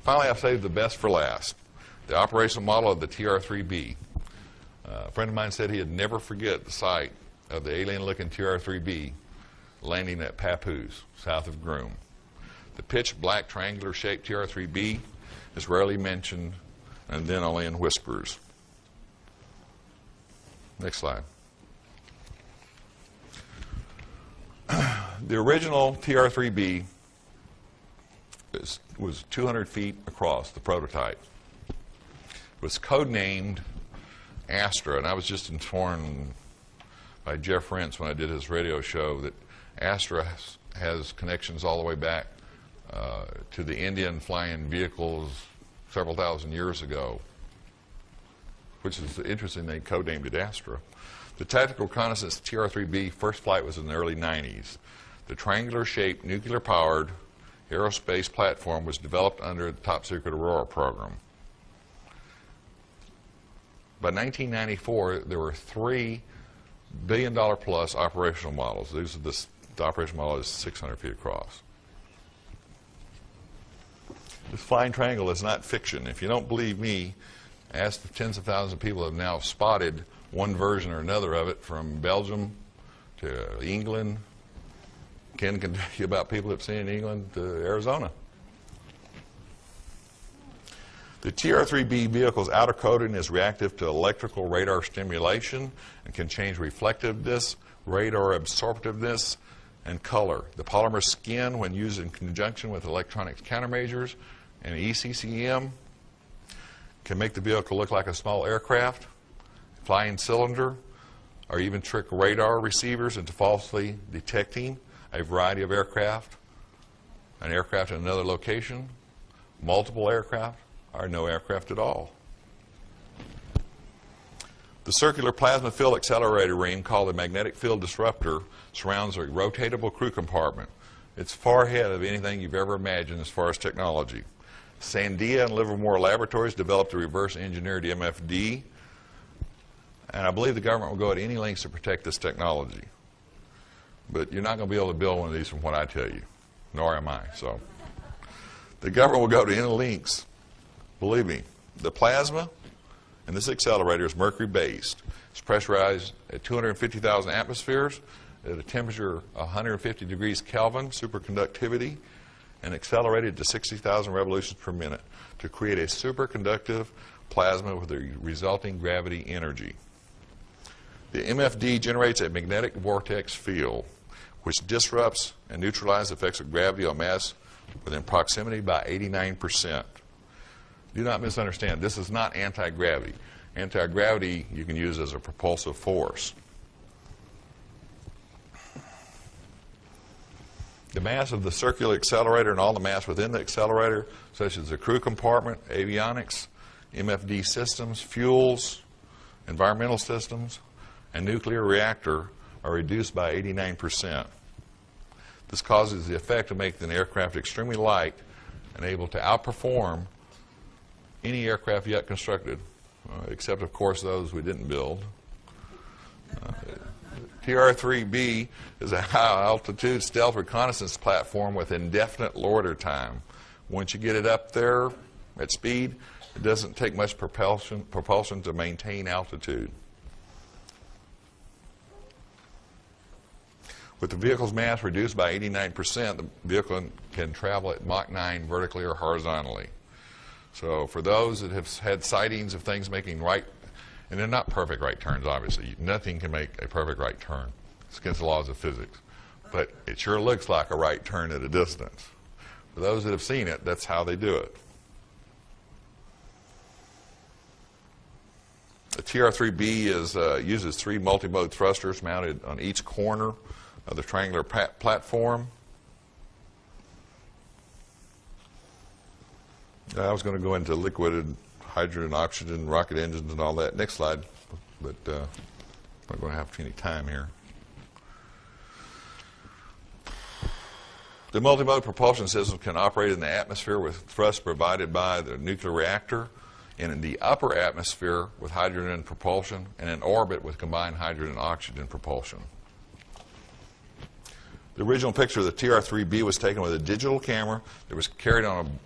finally, I've saved the best for last. The operational model of the TR-3B. A friend of mine said he'd never forget the sight of the alien-looking TR-3B landing at Papoose, south of Groom. The pitch black triangular-shaped TR-3B is rarely mentioned, and then only in whispers. Next slide. The original TR-3B was 200 feet across, the prototype. It was codenamed Astra, and I was just informed by Jeff Rentz when I did his radio show that Astra has connections all the way back to the Indian flying vehicles several thousand years ago, which is interesting they codenamed it Astra. The tactical reconnaissance TR-3B first flight was in the early 90s. The triangular-shaped, nuclear-powered aerospace platform was developed under the top-secret Aurora program. By 1994, there were $3 billion-plus operational models. The operational model is 600 feet across. This flying triangle is not fiction. If you don't believe me, ask the tens of thousands of people who have now spotted one version or another of it, from Belgium to England. Ken can tell you about people that have seen it in England to Arizona. The TR-3B vehicle's outer coating is reactive to electrical radar stimulation and can change reflectiveness, radar absorptiveness, and color. The polymer skin, when used in conjunction with electronics countermeasures and ECCM, can make the vehicle look like a small aircraft, flying cylinder, or even trick radar receivers into falsely detecting a variety of aircraft, an aircraft in another location, multiple aircraft, or no aircraft at all. The circular plasma field accelerator ring, called a magnetic field disruptor, surrounds a rotatable crew compartment. It's far ahead of anything you've ever imagined as far as technology. Sandia and Livermore Laboratories developed a reverse-engineered MFD, and I believe the government will go at any lengths to protect this technology. But you're not going to be able to build one of these from what I tell you, nor am I. So the government will go to any lengths. Believe me, the plasma in this accelerator is mercury-based. It's pressurized at 250,000 atmospheres at a temperature of 150 degrees Kelvin, superconductivity, and accelerated to 60,000 revolutions per minute to create a superconductive plasma with a resulting gravity energy. The MFD generates a magnetic vortex field which disrupts and neutralizes the effects of gravity on mass within proximity by 89%. Do not misunderstand. This is not anti-gravity. Anti-gravity you can use as a propulsive force. The mass of the circular accelerator and all the mass within the accelerator, such as the crew compartment, avionics, MFD systems, fuels, environmental systems, and nuclear reactor, are reduced by 89%. This causes the effect of making the aircraft extremely light and able to outperform any aircraft yet constructed, except, of course, those we didn't build. TR-3B is a high-altitude stealth reconnaissance platform with indefinite loiter time. Once you get it up there at speed, it doesn't take much propulsion to maintain altitude. With the vehicle's mass reduced by 89%, the vehicle can travel at Mach 9 vertically or horizontally. So for those that have had sightings of things making right, and they're not perfect right turns, obviously. Nothing can make a perfect right turn. It's against the laws of physics. But it sure looks like a right turn at a distance. For those that have seen it, that's how they do it. The TR-3B uses 3 multi-mode thrusters mounted on each corner of the triangular platform. I was going to go into liquid hydrogen, oxygen, rocket engines, and all that. Next slide, but I'm not going to have any time here. The multimode propulsion system can operate in the atmosphere with thrust provided by the nuclear reactor, and in the upper atmosphere with hydrogen propulsion, and in orbit with combined hydrogen and oxygen propulsion. The original picture of the TR-3B was taken with a digital camera that was carried on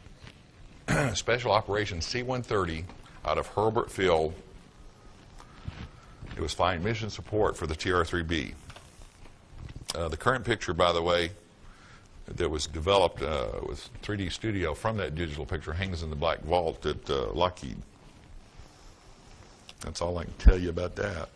Special Operations C-130 out of Hurlburt Field. It was flying mission support for the TR-3B. The current picture, by the way, that was developed with 3D Studio from that digital picture hangs in the black vault at Lockheed. That's all I can tell you about that.